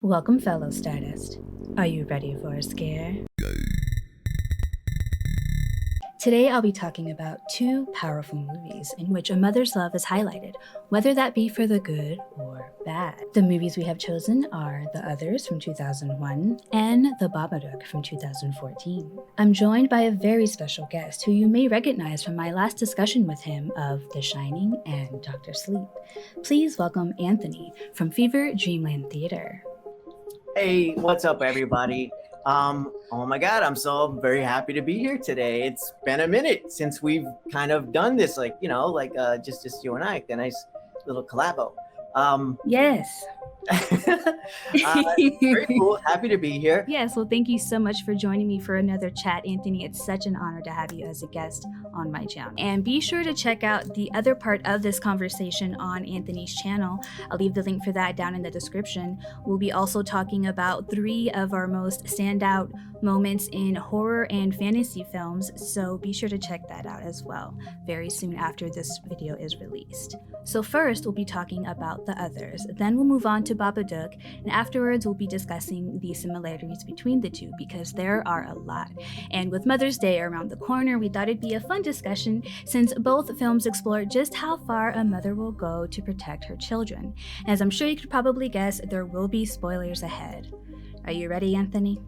Welcome, fellow Stardust. Are you ready for a scare? Today, I'll be talking about two powerful movies in which a mother's love is highlighted, whether that be for the good or bad. The movies we have chosen are The Others from 2001 and The Babadook from 2014. I'm joined by a very special guest who you may recognize from my last discussion with him of The Shining and Dr. Sleep. Please welcome Anthony from Fever Dreamland Theater. Hey, what's up, everybody? Oh my God, I'm so very happy to be here today. It's been a minute since we've kind of done this, just you and I, a nice little collabo. Yes. Very cool. Happy to be here. Yes, well, thank you so much for joining me for another chat, Anthony. It's such an honor to have you as a guest on my channel. And be sure to check out the other part of this conversation on Anthony's channel. I'll leave the link for that down in the description. We'll be also talking about 3 of our most standout moments in horror and fantasy films, so be sure to check that out as well very soon after this video is released. So first, we'll be talking about The Others, then we'll move on to Babadook, and afterwards we'll be discussing the similarities between the two because there are a lot. And with Mother's Day around the corner, we thought it'd be a fun discussion since both films explore just how far a mother will go to protect her children. As I'm sure you could probably guess, there will be spoilers ahead. Are you ready, Anthony?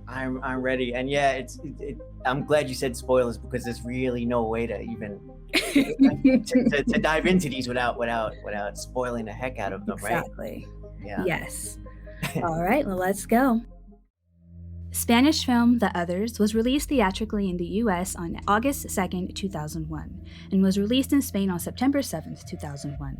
I'm ready, and yeah, I'm glad you said spoilers because there's really no way to even to dive into these without spoiling the heck out of them, Exactly. Right? Yeah. Yes. All right, well, let's go. Spanish film The Others was released theatrically in the US on August 2nd, 2001, and was released in Spain on September 7th, 2001.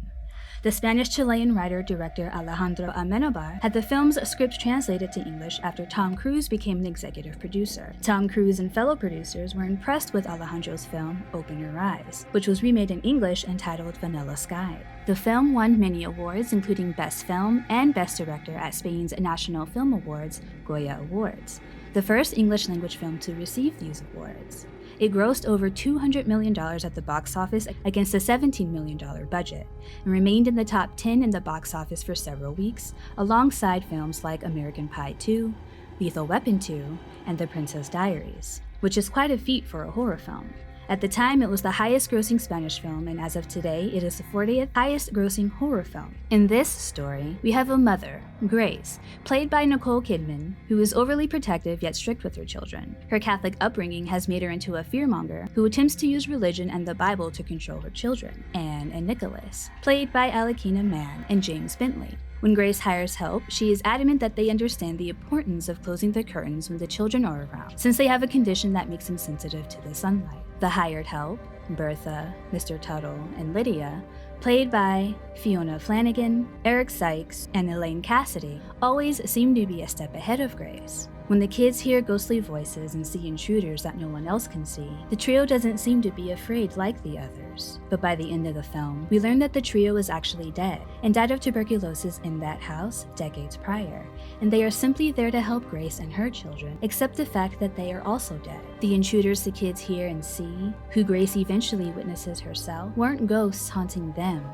The Spanish-Chilean writer-director Alejandro Amenábar had the film's script translated to English after Tom Cruise became an executive producer. Tom Cruise and fellow producers were impressed with Alejandro's film Open Your Eyes, which was remade in English and titled Vanilla Sky. The film won many awards, including Best Film and Best Director at Spain's National Film Awards, Goya Awards, the first English-language film to receive these awards. It grossed over $200 million at the box office against a $17 million budget, and remained in the top 10 in the box office for several weeks, alongside films like American Pie 2, Lethal Weapon 2, and The Princess Diaries, which is quite a feat for a horror film. At the time, it was the highest-grossing Spanish film, and as of today, it is the 40th highest-grossing horror film. In this story, we have a mother, Grace, played by Nicole Kidman, who is overly protective yet strict with her children. Her Catholic upbringing has made her into a fearmonger who attempts to use religion and the Bible to control her children. Anne and Nicholas, played by Alekina Mann and James Bentley. When Grace hires help, she is adamant that they understand the importance of closing the curtains when the children are around, since they have a condition that makes them sensitive to the sunlight. The hired help, Bertha, Mr. Tuttle, and Lydia, played by Fiona Flanagan, Eric Sykes, and Elaine Cassidy, always seem to be a step ahead of Grace. When the kids hear ghostly voices and see intruders that no one else can see, the trio doesn't seem to be afraid like the others. But by the end of the film, we learn that the trio is actually dead, and died of tuberculosis in that house decades prior, and they are simply there to help Grace and her children, except the fact that they are also dead. The intruders the kids hear and see, who Grace eventually witnesses herself, weren't ghosts haunting them,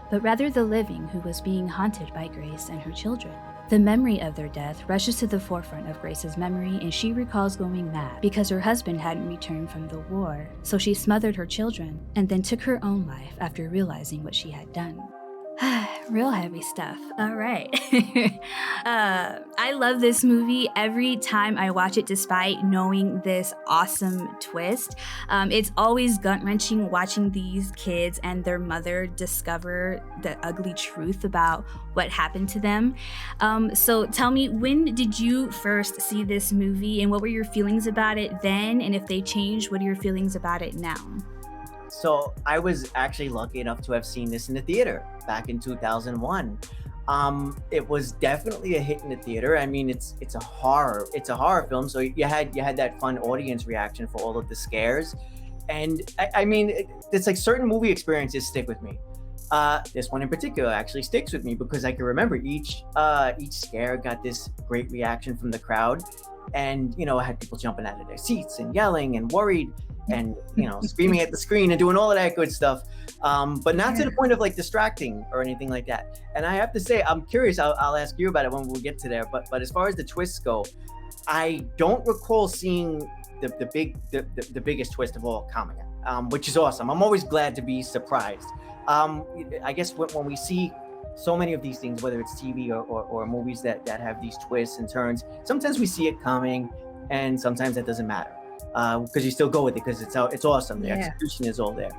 but rather the living who was being haunted by Grace and her children. The memory of their death rushes to the forefront of Grace's memory, and she recalls going mad because her husband hadn't returned from the war, so she smothered her children and then took her own life after realizing what she had done. Real heavy stuff. All right. I love this movie every time I watch it, despite knowing this awesome twist. It's always gut-wrenching watching these kids and their mother discover the ugly truth about what happened to them. So tell me, when did you first see this movie, and what were your feelings about it then? And if they changed, what are your feelings about it now? So I was actually lucky enough to have seen this in the theater back in 2001. It was definitely a hit in the theater. I mean, it's a horror film, so you had that fun audience reaction for all of the scares, and I mean, it's like certain movie experiences stick with me. This one in particular actually sticks with me because I can remember each scare got this great reaction from the crowd, and I had people jumping out of their seats and yelling and worried. and screaming at the screen and doing all of that good stuff, but not to the point of like distracting or anything like that. And I have to say, I'm curious. I'll ask you about it when we get to there. But as far as the twists go, I don't recall seeing the biggest twist of all coming, which is awesome. I'm always glad to be surprised. I guess when we see so many of these things, whether it's TV or movies that have these twists and turns, sometimes we see it coming, and sometimes that doesn't matter because you still go with it because it's awesome. The execution is all there.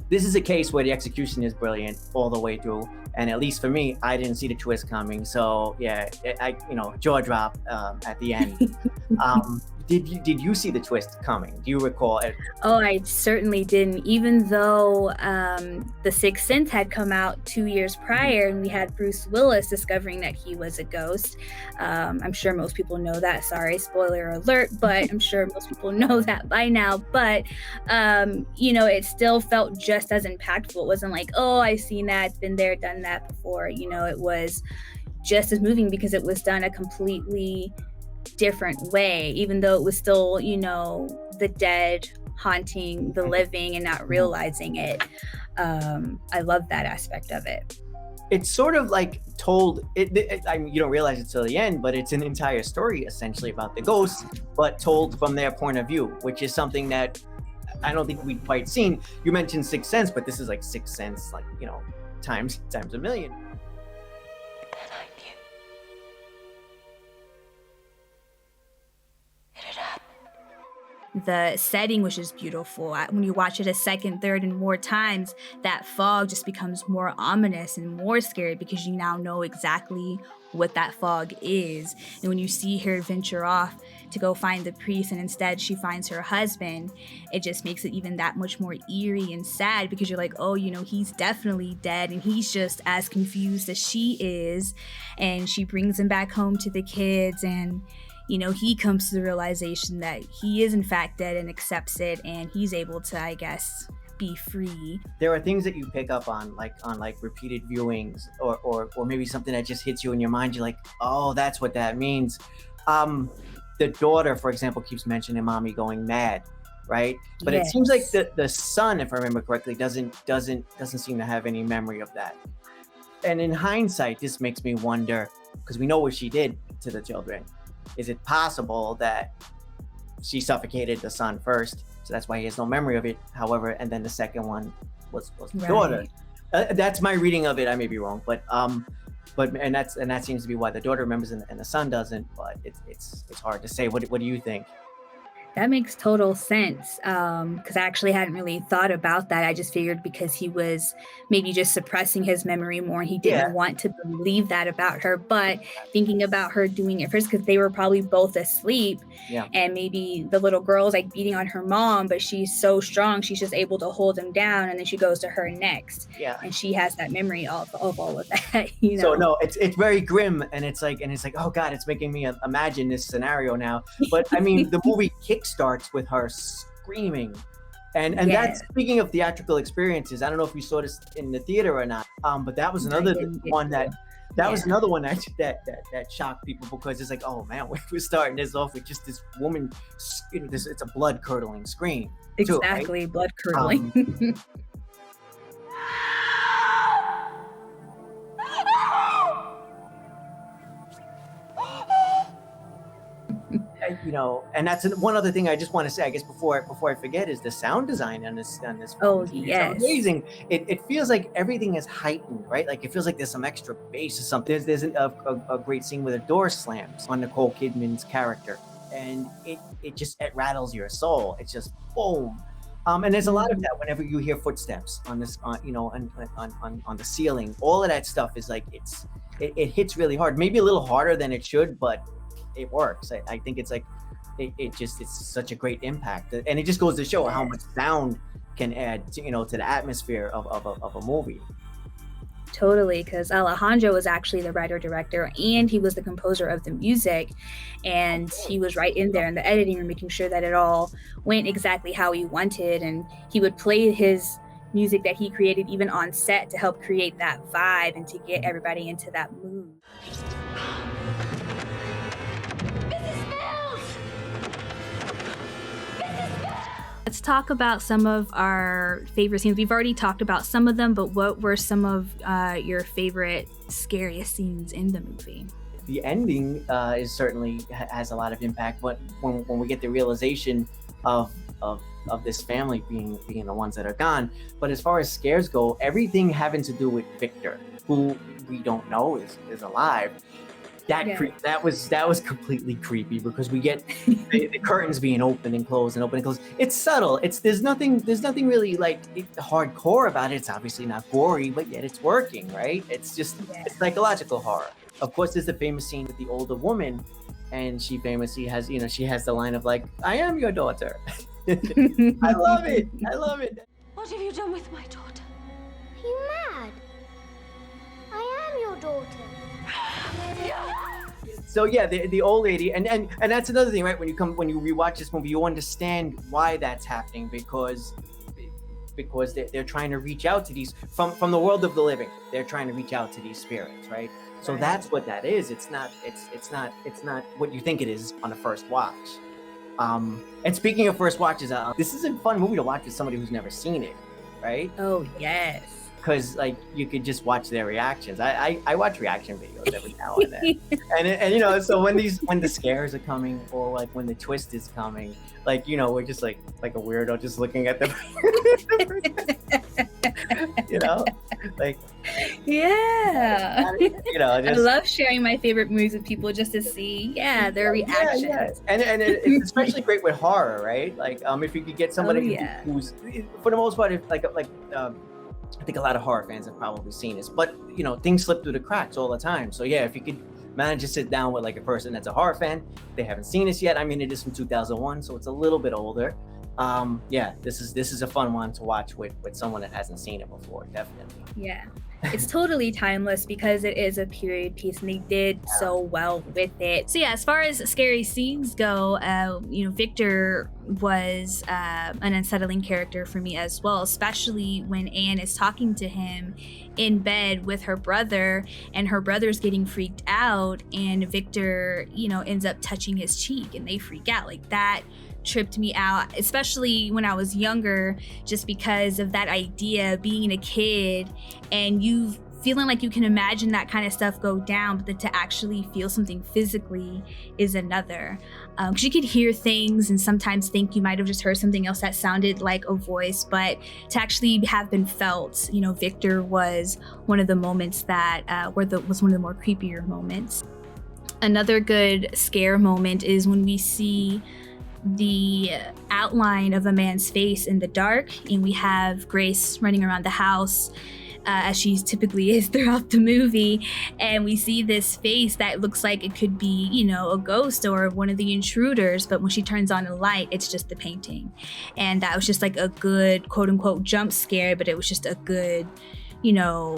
This is a case where the execution is brilliant all the way through, and at least for me, I didn't see the twist coming. So yeah, jaw drop at the end. Did you see the twist coming? Do you recall it? Oh, I certainly didn't. Even though The Sixth Sense had come out 2 years prior, and we had Bruce Willis discovering that he was a ghost. I'm sure most people know that. Sorry, spoiler alert, but I'm sure most people know that by now. But it still felt just as impactful. It wasn't like, oh, I've seen that, been there, done that before. It was just as moving because it was done a completely different way, even though it was still the dead haunting the living and not realizing it. I love that aspect of it. It's sort of like told I mean, you don't realize it till the end, but it's an entire story essentially about the ghosts, but told from their point of view, which is something that I don't think we've quite seen. You mentioned Sixth Sense, but this is like Sixth Sense, like times a million. The setting was just beautiful. When you watch it a second, third, and more times, that fog just becomes more ominous and more scary because you now know exactly what that fog is. And when you see her venture off to go find the priest and instead she finds her husband, it just makes it even that much more eerie and sad because you're like, oh, he's definitely dead and he's just as confused as she is. And she brings him back home to the kids, and he comes to the realization that he is in fact dead and accepts it, and he's able to, I guess, be free. There are things that you pick up on repeated viewings or maybe something that just hits you in your mind. You're like, oh, that's what that means. The daughter, for example, keeps mentioning mommy going mad, right? But It seems like the son, if I remember correctly, doesn't seem to have any memory of that. And in hindsight, this makes me wonder, because we know what she did to the children. Is it possible that she suffocated the son first, so that's why he has no memory of it? However, and then the second one was the daughter. That's my reading of it. I may be wrong, but that seems to be why the daughter remembers and the son doesn't. But it's hard to say. What do you think? That makes total sense, because I actually hadn't really thought about that. I just figured because he was maybe just suppressing his memory more, he didn't want to believe that about her. But thinking about her doing it first, because they were probably both asleep, and maybe the little girl's like beating on her mom, but she's so strong, she's just able to hold him down, and then she goes to her next, and she has that memory of all of that. So no, it's very grim, and it's like, oh God, it's making me imagine this scenario now. But I mean, the movie starts with her screaming, and that's, speaking of theatrical experiences, I don't know if you saw this in the theater or not, but that was another one that was another one that shocked people, because it's like, oh man, we're starting this off with just this woman, it's a blood curdling scream. Exactly, too, right? Blood curdling. And that's one other thing I just want to say, I guess, before I forget, is the sound design on this film. Oh yes, it's amazing. It feels like everything is heightened, right? Like it feels like there's some extra bass or something. There's a great scene where the door slams on Nicole Kidman's character, and it rattles your soul. It's just boom. And there's a lot of that whenever you hear footsteps on this, on the ceiling. All of that stuff is like it hits really hard. Maybe a little harder than it should, but it works. I think it's like it's such a great impact, and it just goes to show how much sound can add to the atmosphere of a movie. Totally, because Alejandro was actually the writer-director, and he was the composer of the music, and he was right in there in the editing room making sure that it all went exactly how he wanted, and he would play his music that he created even on set to help create that vibe and to get everybody into that mood. Let's talk about some of our favorite scenes. We've already talked about some of them, but what were some of your favorite, scariest scenes in the movie? The ending is certainly has a lot of impact. But when we get the realization of of this family being the ones that are gone. But as far as scares go, everything having to do with Victor, who we don't know is alive, Yeah. that was completely creepy because we get the curtains being open and closed and open and closed. It's subtle. There's nothing really like hardcore about it. It's obviously not gory, but yet it's working, right? It's just Yeah. it's psychological horror. Of course, there's the famous scene with the older woman, and she famously has she has the line of like, "I am your daughter." I love it. I love it. What have you done with my daughter? Are you mad? I am your daughter. So yeah, the old lady, and that's another thing, right? When you rewatch this movie, you understand why that's happening because they're trying to reach out to these from the world of the living. They're trying to reach out to these spirits, right? So Right. that's what that is. It's not what you think it is on a first watch. And speaking of first watches, this is a fun movie to watch with somebody who's never seen it, right? Oh, yes. Because like you could just watch their reactions. I watch reaction videos every now and then, and so when the scares are coming or like when the twist is coming, like we're just like a weirdo just looking at them, you know, like Yeah. I just love sharing my favorite movies with people just to see, their reactions. yeah. And it's especially great with horror, right? Like if you could get somebody Oh, yeah. who's for the most part, if I think a lot of horror fans have probably seen this, but things slip through the cracks all the time. So yeah, if you could manage to sit down with like a person that's a horror fan, they haven't seen this yet. I mean, it is from 2001, so it's a little bit older. Yeah, this is a fun one to watch with someone that hasn't seen it before, definitely. Yeah. It's totally timeless because it is a period piece and they did so well with it. So yeah, as far as scary scenes go, Victor was an unsettling character for me as well, especially when Anne is talking to him in bed with her brother and her brother's getting freaked out and Victor, ends up touching his cheek and they freak out. Like that tripped me out, especially when I was younger, just because of that idea of being a kid and you feeling like you can imagine that kind of stuff go down, but then to actually feel something physically is another. Because you could hear things and sometimes think you might have just heard something else that sounded like a voice, but to actually have been felt, Victor was one of the moments that was one of the more creepier moments. Another good scare moment is when we see the outline of a man's face in the dark and we have Grace running around the house as she typically is throughout the movie, and we see this face that looks like it could be a ghost or one of the intruders, but when she turns on a light it's just the painting. And that was just like a good quote-unquote jump scare, but it was just a good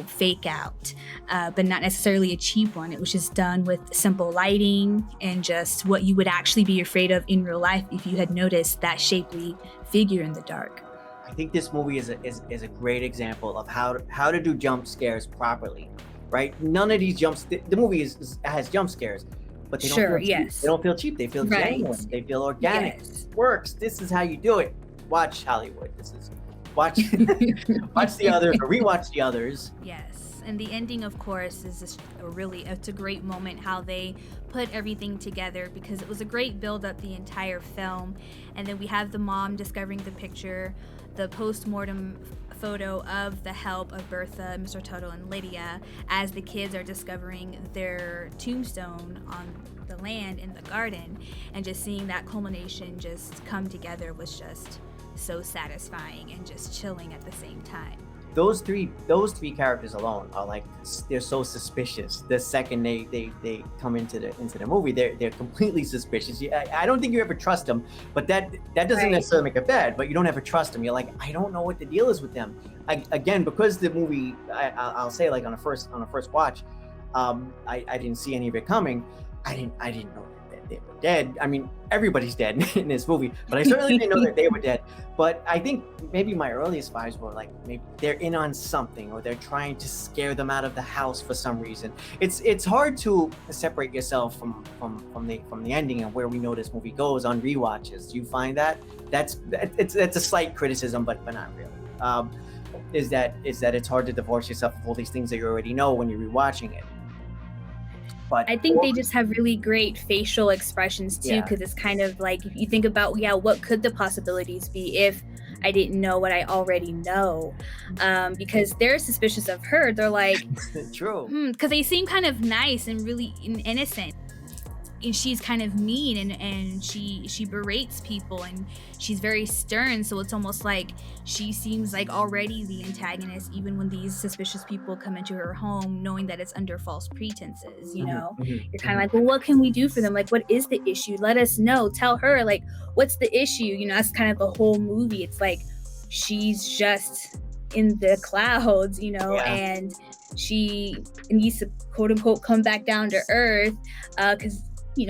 fake out, but not necessarily a cheap one. It was just done with simple lighting and just what you would actually be afraid of in real life if you had noticed that shapely figure in the dark. I think this movie is a great example of how to do jump scares properly, right? None of these the movie has jump scares, but they don't Sure, feel cheap. yes. They don't feel cheap. They feel Right. genuine. They feel organic. Yes. It works. This is how you do it. Watch Hollywood. Watch watch the others or rewatch the others. Yes, and the ending, of course, is just it's a great moment how they put everything together because it was a great build up the entire film. And then we have the mom discovering the picture, the post-mortem photo of the help of Bertha, Mr. Tuttle, and Lydia as the kids are discovering their tombstone on the land in the garden, and just seeing that culmination just come together was just so satisfying and just chilling at the same time. Those three characters alone are like, they're so suspicious. The second they come into the movie, they're completely suspicious. I don't think you ever trust them, but that doesn't Right. necessarily make it bad. But you don't ever trust them. You're like, I don't know what the deal is with them. Again, because the movie, I'll say like on a first watch, I didn't see any of it coming. I didn't know they were dead. I mean, everybody's dead in this movie, but I certainly didn't know that they were dead. But I think maybe my earliest vibes were like maybe they're in on something, or they're trying to scare them out of the house for some reason. It's hard to separate yourself from the ending and where we know this movie goes on rewatches. Do you find that? That's a slight criticism, but not really. Is that it's hard to divorce yourself of all these things that you already know when you're rewatching it. But I think they just have really great facial expressions too, because it's kind of like, if you think about, what could the possibilities be if I didn't know what I already know? Because they're suspicious of her. They're like, true. Because they seem kind of nice and really innocent. And she's kind of mean, and she berates people, and she's very stern, so it's almost like she seems like already the antagonist, even when these suspicious people come into her home knowing that it's under false pretenses. You're kind of like, well, what can we do for them? Like, what is the issue? Let us know. Tell her, like, what's the issue? That's kind of the whole movie. It's like she's just in the clouds, and she needs to quote unquote come back down to earth, because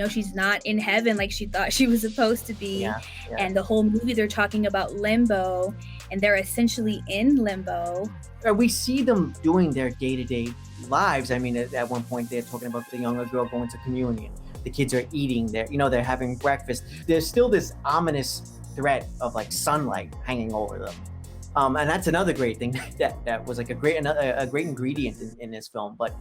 she's not in heaven like she thought she was supposed to be. And the whole movie they're talking about limbo, and they're essentially in limbo. We see them doing their day-to-day lives. I mean, at one point they're talking about the younger girl going to communion. The kids are eating, they're having breakfast. There's still this ominous threat of like sunlight hanging over them. And that's another great thing that was like a great ingredient in this film. But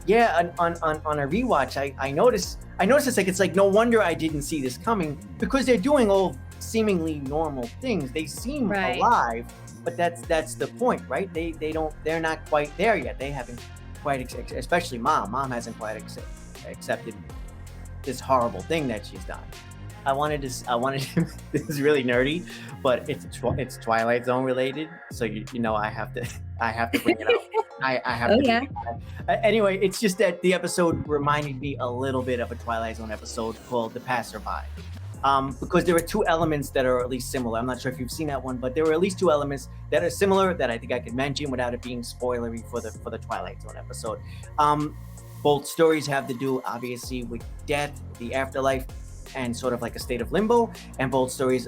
yeah, on a rewatch, I noticed it's like no wonder I didn't see this coming, because they're doing all seemingly normal things. They seem alive, but that's the point, right? They're not quite there yet. They haven't quite, especially mom hasn't quite accepted this horrible thing that she's done. I wanted to this is really nerdy, but it's Twilight Zone related, so I have to bring it up. I have to. Yeah. Anyway, it's just that the episode reminded me a little bit of a Twilight Zone episode called The Passerby, because there were two elements that are at least similar. I'm not sure if you've seen that one, but there were at least two elements that are similar that I think I could mention without it being spoilery for the Twilight Zone episode. Both stories have to do, obviously, with death, the afterlife, and sort of like a state of limbo, and both stories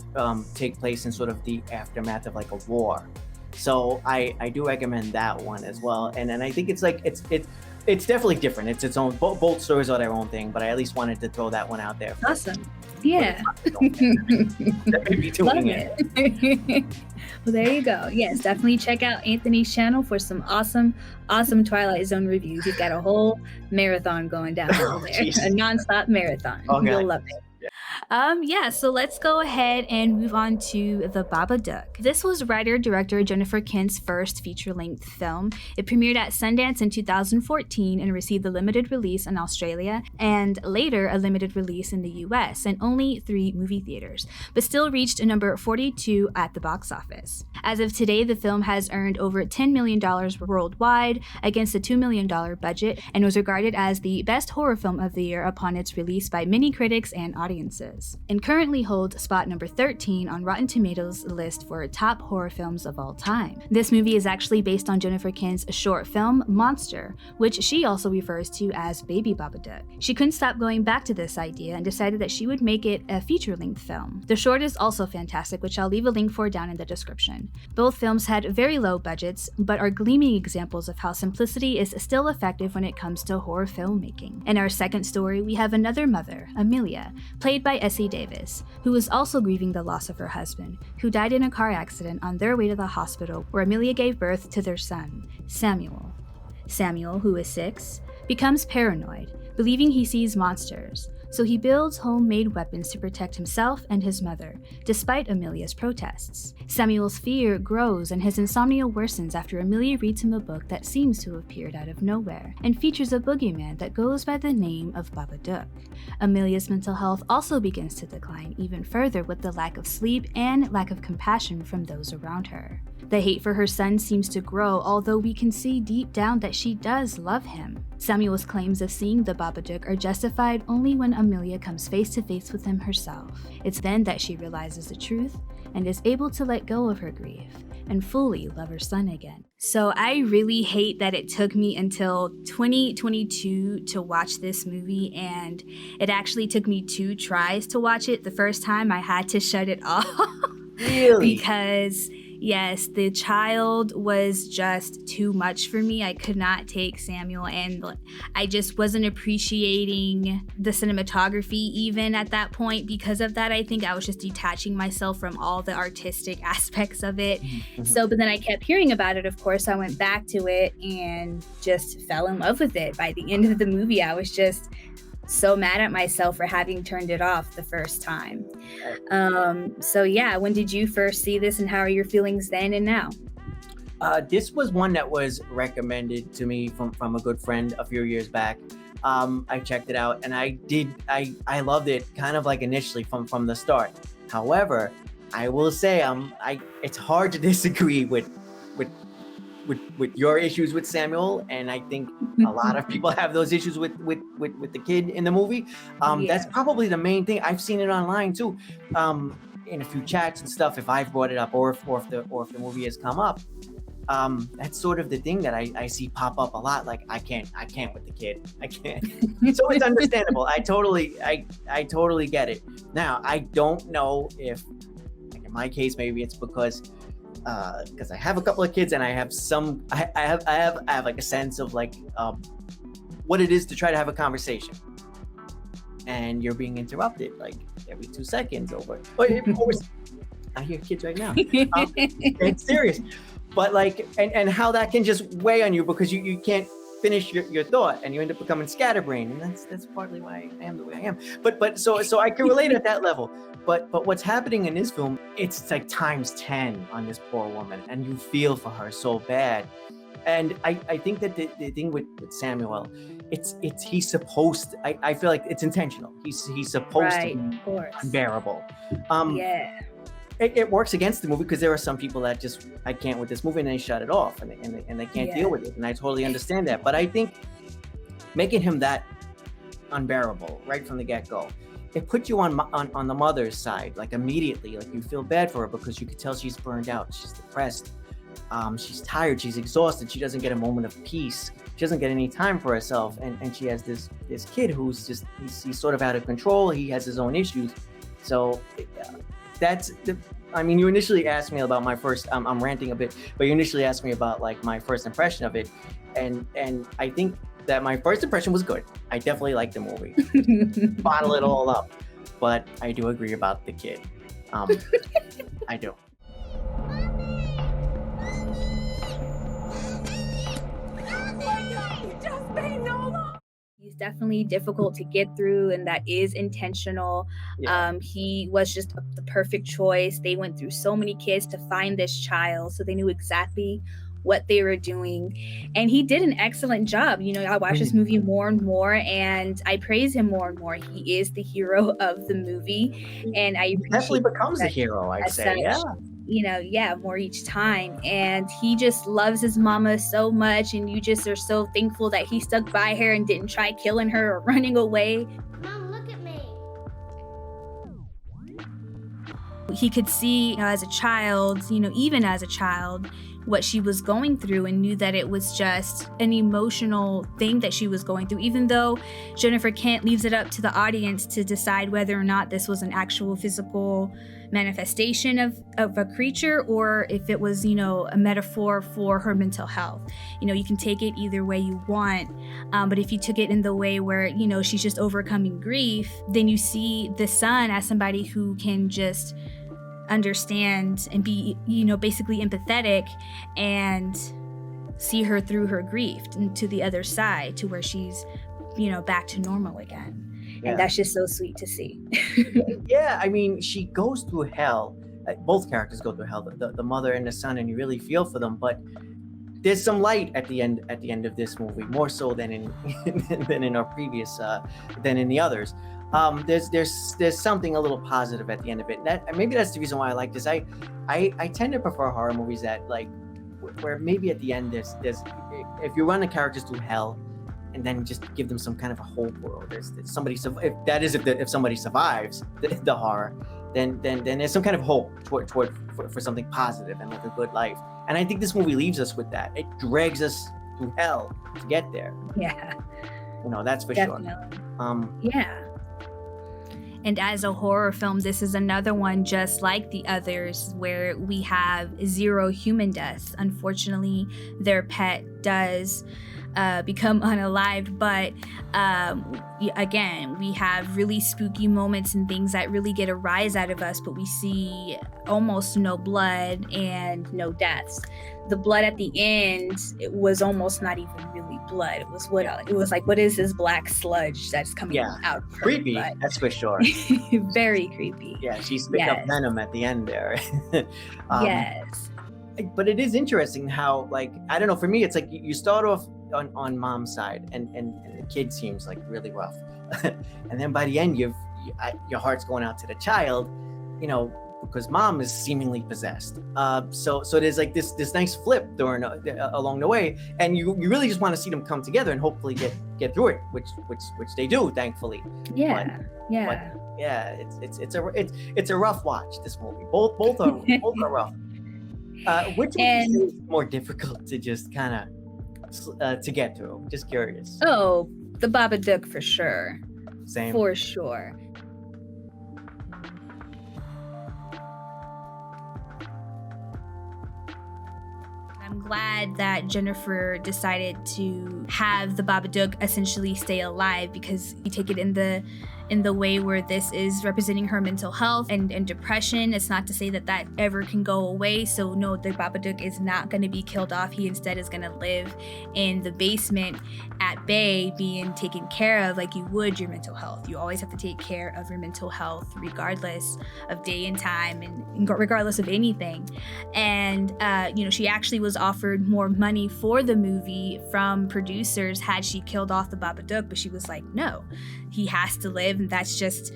take place in sort of the aftermath of like a war. So I do recommend that one as well. And I think it's like it's definitely different. It's its own. Both stories are their own thing, but I at least wanted to throw that one out there. Awesome. Yeah. That may be tuning in. Well, there you go. Yes, definitely check out Anthony's channel for some awesome Twilight Zone reviews. He's got a whole marathon going down over there, a nonstop marathon. Okay. You'll love it. So let's go ahead and move on to The Babadook. This was writer-director Jennifer Kent's first feature-length film. It premiered at Sundance in 2014 and received a limited release in Australia, and later a limited release in the US, and only 3 movie theaters, but still reached a number 42 at the box office. As of today, the film has earned over $10 million worldwide against a $2 million budget, and was regarded as the best horror film of the year upon its release by many critics and audiences, and currently holds spot number 13 on Rotten Tomatoes' list for top horror films of all time. This movie is actually based on Jennifer Kent's short film, Monster, which she also refers to as Baby Babadook. She couldn't stop going back to this idea and decided that she would make it a feature-length film. The short is also fantastic, which I'll leave a link for down in the description. Both films had very low budgets, but are gleaming examples of how simplicity is still effective when it comes to horror filmmaking. In our second story, we have another mother, Amelia, played by Essie Davis, who was also grieving the loss of her husband, who died in a car accident on their way to the hospital where Amelia gave birth to their son, Samuel. Samuel, who is 6, becomes paranoid, believing he sees monsters, so he builds homemade weapons to protect himself and his mother, despite Amelia's protests. Samuel's fear grows and his insomnia worsens after Amelia reads him a book that seems to have appeared out of nowhere, and features a boogeyman that goes by the name of Babadook. Amelia's mental health also begins to decline even further with the lack of sleep and lack of compassion from those around her. The hate for her son seems to grow, although we can see deep down that she does love him. Samuel's claims of seeing the Babadook are justified only when Amelia comes face to face with him herself. It's then that she realizes the truth and is able to let go of her grief and fully love her son again. So I really hate that it took me until 2022 to watch this movie, and it actually took me 2 tries to watch it. The first time I had to shut it off. Really? Because yes, the child was just too much for me. I could not take Samuel, and I just wasn't appreciating the cinematography even at that point. Because of that, I think I was just detaching myself from all the artistic aspects of it. So, but then I kept hearing about it, of course. I went back to it and just fell in love with it. By the end of the movie, I was just so mad at myself for having turned it off the first time. So yeah, when did you first see this, and how are your feelings then and now? This was one that was recommended to me from a good friend a few years back. I checked it out, and I loved it kind of like initially from the start. However, I will say it's hard to disagree with your issues with Samuel, and I think a lot of people have those issues with the kid in the movie. That's probably the main thing. I've seen it online too, in a few chats and stuff. If I've brought it up, or if the movie has come up, that's sort of the thing that I see pop up a lot. Like I can't with the kid. I can't. So it's understandable. I totally get it. Now I don't know if, like in my case, maybe it's because I have a couple of kids, and I have like a sense of like what it is to try to have a conversation, and you're being interrupted like every 2 seconds over. But of course, I hear kids right now. It's serious, but like, and how that can just weigh on you because you can't finish your thought, and you end up becoming scatterbrained, and that's partly why I am the way I am. But so I can relate at that level. But what's happening in this film, it's like times 10 on this poor woman, and you feel for her so bad. And I think that the thing with Samuel, he's supposed to, I feel like it's intentional. He's supposed to be unbearable. Yeah. It works against the movie because there are some people that just, I can't with this movie, and they shut it off, and they can't deal with it, and I totally understand that. But I think making him that unbearable right from the get-go, it puts you on the mother's side, like immediately. Like you feel bad for her because you could tell she's burned out, she's depressed, she's tired, she's exhausted, she doesn't get a moment of peace, she doesn't get any time for herself, and she has this kid who's just he's sort of out of control, he has his own issues. So that's the, I mean, you initially asked me about my first, I'm ranting a bit, but you initially asked me about like my first impression of it, and I think that my first impression was good. I definitely liked the movie. Bottle it all up, but I do agree about the kid. I do. He's definitely difficult to get through, and that is intentional. He was just the perfect choice. They went through so many kids to find this child, so they knew exactly what they were doing, and he did an excellent job. You know, I watch this movie more and more, and I praise him more and more. He is the hero of the movie, and I definitely becomes a hero, I'd say. More each time. And he just loves his mama so much, and you just are so thankful that he stuck by her and didn't try killing her or running away. Mom, look at me. He could see, as a child, even as a child, what she was going through, and knew that it was just an emotional thing that she was going through, even though Jennifer Kent leaves it up to the audience to decide whether or not this was an actual physical manifestation of a creature, or if it was, a metaphor for her mental health. You can take it either way you want, but if you took it in the way where, she's just overcoming grief, then you see the son as somebody who can just understand and be, basically empathetic, and see her through her grief and to the other side, to where she's, back to normal again. And that's just so sweet to see. Yeah, I mean, she goes through hell. Both characters go through hell, the mother and the son, and you really feel for them. But there's some light at the end of this movie, more so than in our previous than in the others. there's something a little positive at the end of it. And maybe that's the reason why I like this. I tend to prefer horror movies that like where maybe at the end there's if you run the characters through hell and then just give them some kind of a hope, or there's somebody, if somebody survives the horror, then there's some kind of hope for something positive and like a good life. And I think this movie leaves us with that. It drags us through hell to get there. Yeah, That's for definitely. sure. Yeah. And as a horror film, this is another one just like the others where we have 0 human deaths. Unfortunately, their pet does become unalived, but again, we have really spooky moments and things that really get a rise out of us, but we see almost no blood and no deaths. The blood at the end, it was almost not even really blood. It was what is this black sludge that's coming out of her creepy butt? That's for sure. Very creepy. Yeah, she spit up venom at the end there. Yes. But it is interesting how, like, I don't know, for me it's like you start off on mom's side and the kid seems like really rough. And then by the end your heart's going out to the child, because mom is seemingly possessed. So there's like this nice flip along the way, and you really just want to see them come together and hopefully get through it, which they do, thankfully. Yeah. It's a rough watch, this movie. Both are rough. Which one is more difficult to just kind of to get through? Just curious. Oh, the Babadook for sure. Same. For sure. I'm glad that Jennifer decided to have the Babadook essentially stay alive, because you take it in the way where this is representing her mental health and depression. It's not to say that ever can go away. So no, the Babadook is not going to be killed off. He instead is going to live in the basement at bay, being taken care of like you would your mental health. You always have to take care of your mental health regardless of day and time and regardless of anything. And she actually was offered more money for the movie from producers had she killed off the Babadook, but she was like, no, he has to live, and that's just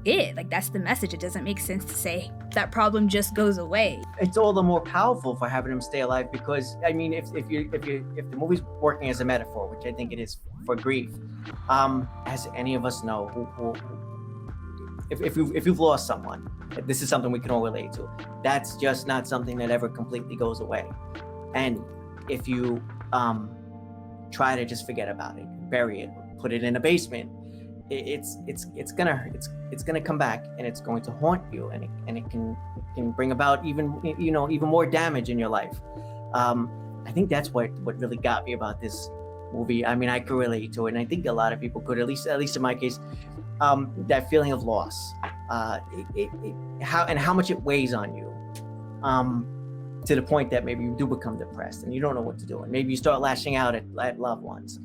it. Like, that's the message. It doesn't make sense to say that problem just goes away. It's all the more powerful for having him stay alive, because I mean, if the movie's working as a metaphor, which I think it is for grief, as any of us know, if you've lost someone, this is something we can all relate to. That's just not something that ever completely goes away. And if you try to just forget about it, bury it, put it in a basement, it's gonna come back, and it's going to haunt you, and it can bring about even more damage in your life. I think that's what really got me about this movie. I mean, I could relate to it, and I think a lot of people could, at least in my case. That feeling of loss, how much it weighs on you, to the point that maybe you do become depressed and you don't know what to do, and maybe you start lashing out at loved ones.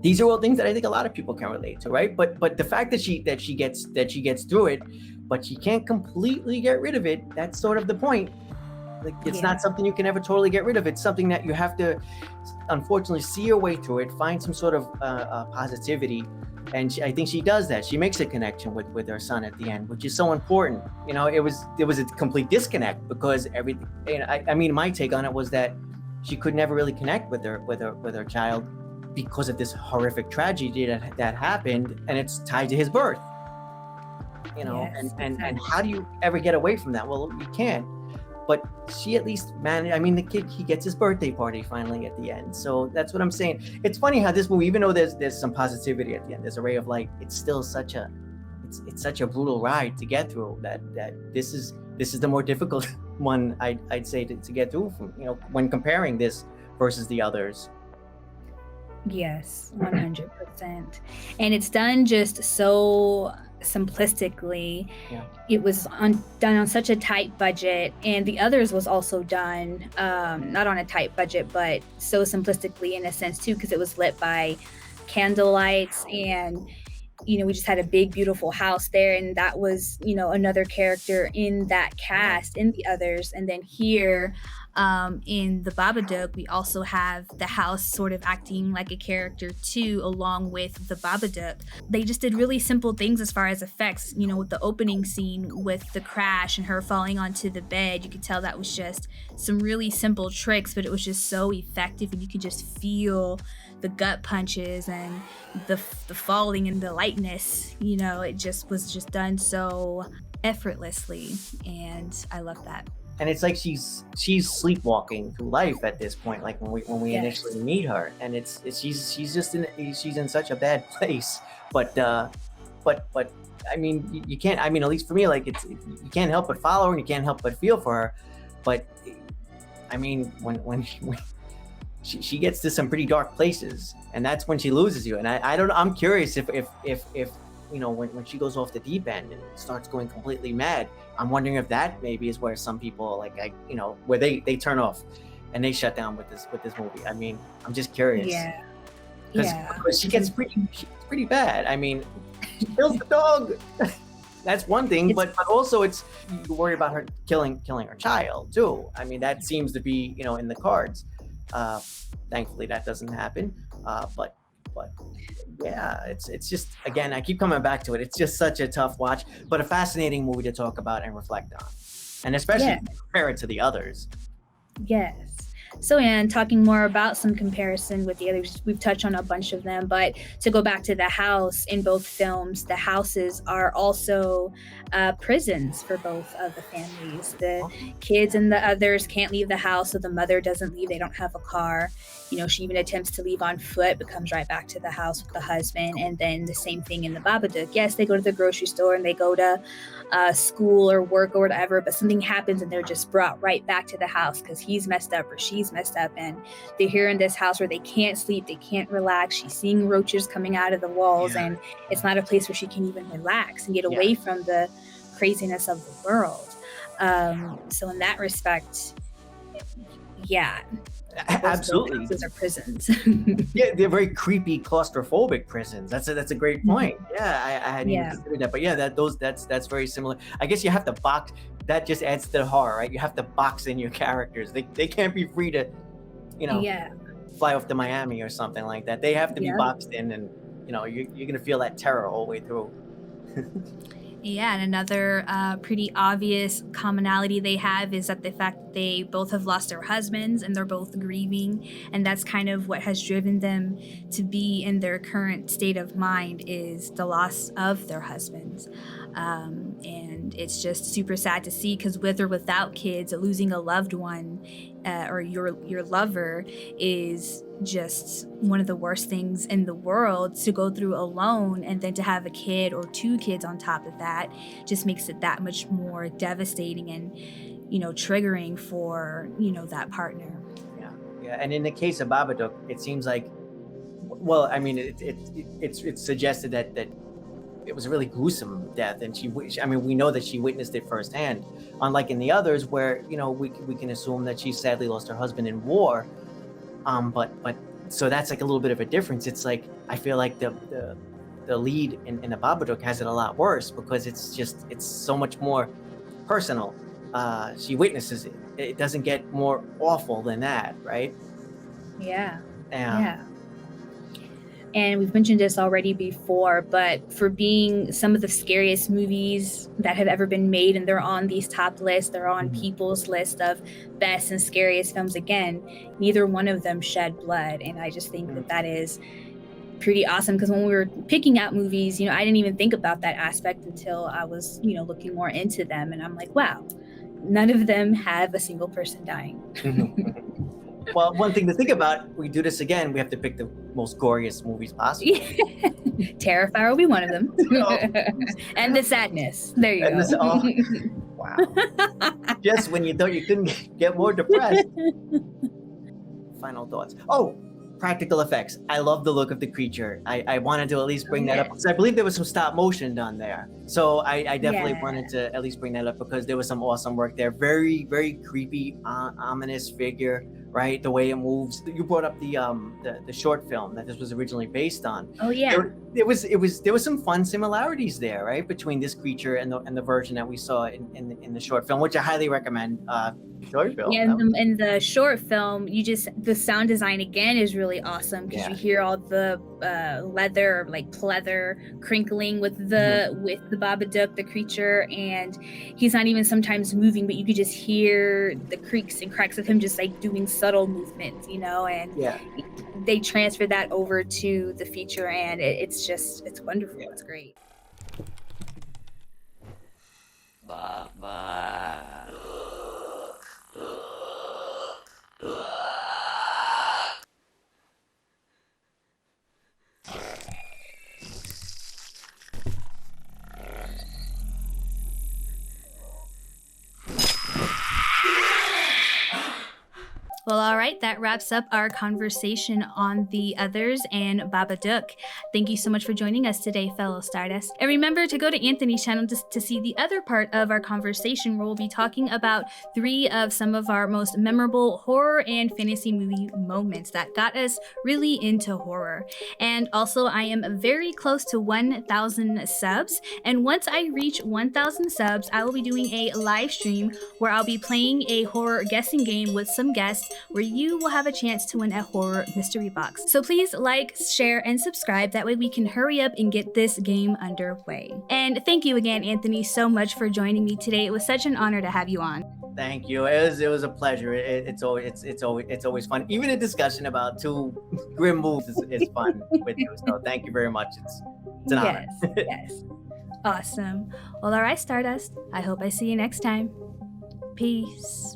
These are all things that I think a lot of people can relate to, right? But the fact that she gets through it, but she can't completely get rid of it. That's sort of the point. Like, it's not something you can ever totally get rid of. It's something that you have to, unfortunately, see your way through it, find some sort of positivity. And I think she does that. She makes a connection with her son at the end, which is so important. It was a complete disconnect, because everything. I mean, my take on it was that she could never really connect with her child, because of this horrific tragedy that happened, and it's tied to his birth. And how do you ever get away from that? Well, you can't. But she at least managed. I mean, the kid, he gets his birthday party finally at the end. So that's what I'm saying. It's funny how this movie, even though there's some positivity at the end, there's a ray of light, it's still such a brutal ride to get through, that this is the more difficult one, I'd say, to get through from, when comparing this versus the others. Yes, 100%. And it's done just so simplistically. Yeah. It was done on such a tight budget, and the others was also done not on a tight budget, but so simplistically in a sense too, because it was lit by candlelights, and we just had a big beautiful house there, and that was another character in that cast in the others. And then here In the Babadook, we also have the house sort of acting like a character too, along with the Babadook. They just did really simple things as far as effects. With the opening scene with the crash and her falling onto the bed, you could tell that was just some really simple tricks, but it was just so effective, and you could just feel the gut punches and the falling and the lightness. It just was just done so effortlessly, and I love that. And it's like she's sleepwalking through life at this point, like when we Yes. initially meet her, and it's she's just she's in such a bad place. But I mean, you can't. I mean, at least for me, like you can't help but follow her, and you can't help but feel for her. But I mean, when she gets to some pretty dark places, and that's when she loses you. And I don't know. I'm curious if when she goes off the deep end and starts going completely mad, I'm wondering if that maybe is where some people where they turn off and they shut down with this movie. I mean, I'm just curious Yeah. because Yeah. she gets pretty bad. I mean, she kills the dog. That's one thing, but also it's you worry about her killing her child too. I mean, that seems to be in the cards. Thankfully, that doesn't happen. But yeah, it's just, again, I keep coming back to it. It's just such a tough watch, but a fascinating movie to talk about and reflect on, and especially Yeah. compare it to the others. Yes. So, and talking more about some comparison with the others, we've touched on a bunch of them, but to go back to the house, in both films, the houses are also prisons for both of the families. The kids and the others can't leave the house, so the mother doesn't leave. They don't have a car. She even attempts to leave on foot, but comes right back to the house with the husband. And then the same thing in the Babadook. Yes, they go to the grocery store and they go to school or work or whatever, but something happens and they're just brought right back to the house because he's messed up or she's messed up, and they're here in this house where they can't sleep, they can't relax. She's seeing roaches coming out of the walls, and it's not a place where she can even relax and get away from the craziness of the world. So in that respect, yeah, Absolutely. houses are prisons. Yeah, they're very creepy, claustrophobic prisons. That's a great point. Yeah, I hadn't even considered that. But yeah, that's very similar. I guess you have to box. That just adds to the horror, right? You have to box in your characters. They can't be free to, Yeah. fly off to Miami or something like that. They have to be Yeah. boxed in, and you're gonna feel that terror all the way through. Yeah, and another pretty obvious commonality they have is that the fact that they both have lost their husbands and they're both grieving, and that's kind of what has driven them to be in their current state of mind, is the loss of their husbands. And it's just super sad to see, because with or without kids, losing a loved one or your lover is just one of the worst things in the world to go through alone, and then to have a kid or two kids on top of that just makes it that much more devastating and triggering for that partner. Yeah. And in the case of Babadook, it seems like, well, I mean, it's suggested that it was a really gruesome death, and we know that she witnessed it firsthand, unlike in the others where we can assume that she sadly lost her husband in war. But so that's like a little bit of a difference. It's like I feel like the lead in the Babadook has it a lot worse, because it's so much more personal. She witnesses it. It doesn't get more awful than that, right? Yeah. And we've mentioned this already before, but for being some of the scariest movies that have ever been made, and they're on these top lists, they're on people's list of best and scariest films, again, neither one of them shed blood. And I just think that is pretty awesome, because when we were picking out movies, I didn't even think about that aspect until I was, looking more into them. And I'm like, wow, none of them have a single person dying. Well, one thing to think about, we do this again, we have to pick the most goriest movies possible. Terrifier will be one of them. And the sadness. There you go. Wow. Just when you thought you couldn't get more depressed. Final thoughts. Oh, practical effects. I love the look of the creature. I wanted to at least bring that up, because I believe there was some stop motion done there. So I definitely wanted to at least bring that up, because there was some awesome work there. Very, very creepy, ominous figure, right? The way it moves. You brought up the short film that this was originally based on. Oh yeah. There was some fun similarities there, right, between this creature and the version that we saw in the short film, which I highly recommend. Short film. Yeah, in the short film, the sound design again is really awesome because you hear all the leather or like pleather crinkling with the Babadook, the creature, and he's not even sometimes moving, but you could just hear the creaks and cracks of him just like doing subtle movements, and they transfer that over to the feature, and it's wonderful. Yeah. It's great. Well, all right, that wraps up our conversation on The Others and Babadook. Thank you so much for joining us today, fellow Stardust. And remember to go to Anthony's channel to see the other part of our conversation where we'll be talking about 3 of some of our most memorable horror and fantasy movie moments that got us really into horror. And also, I am very close to 1,000 subs. And once I reach 1,000 subs, I will be doing a live stream where I'll be playing a horror guessing game with some guests where you will have a chance to win a horror mystery box. So please like, share, and subscribe. That way we can hurry up and get this game underway. And thank you again, Anthony, so much for joining me today. It was such an honor to have you on. Thank you. It was a pleasure. It's always fun. Even a discussion about 2 grim movies is fun with you. So thank you very much. It's an honor. Yes. Awesome. Well, all right, Stardust. I hope I see you next time. Peace.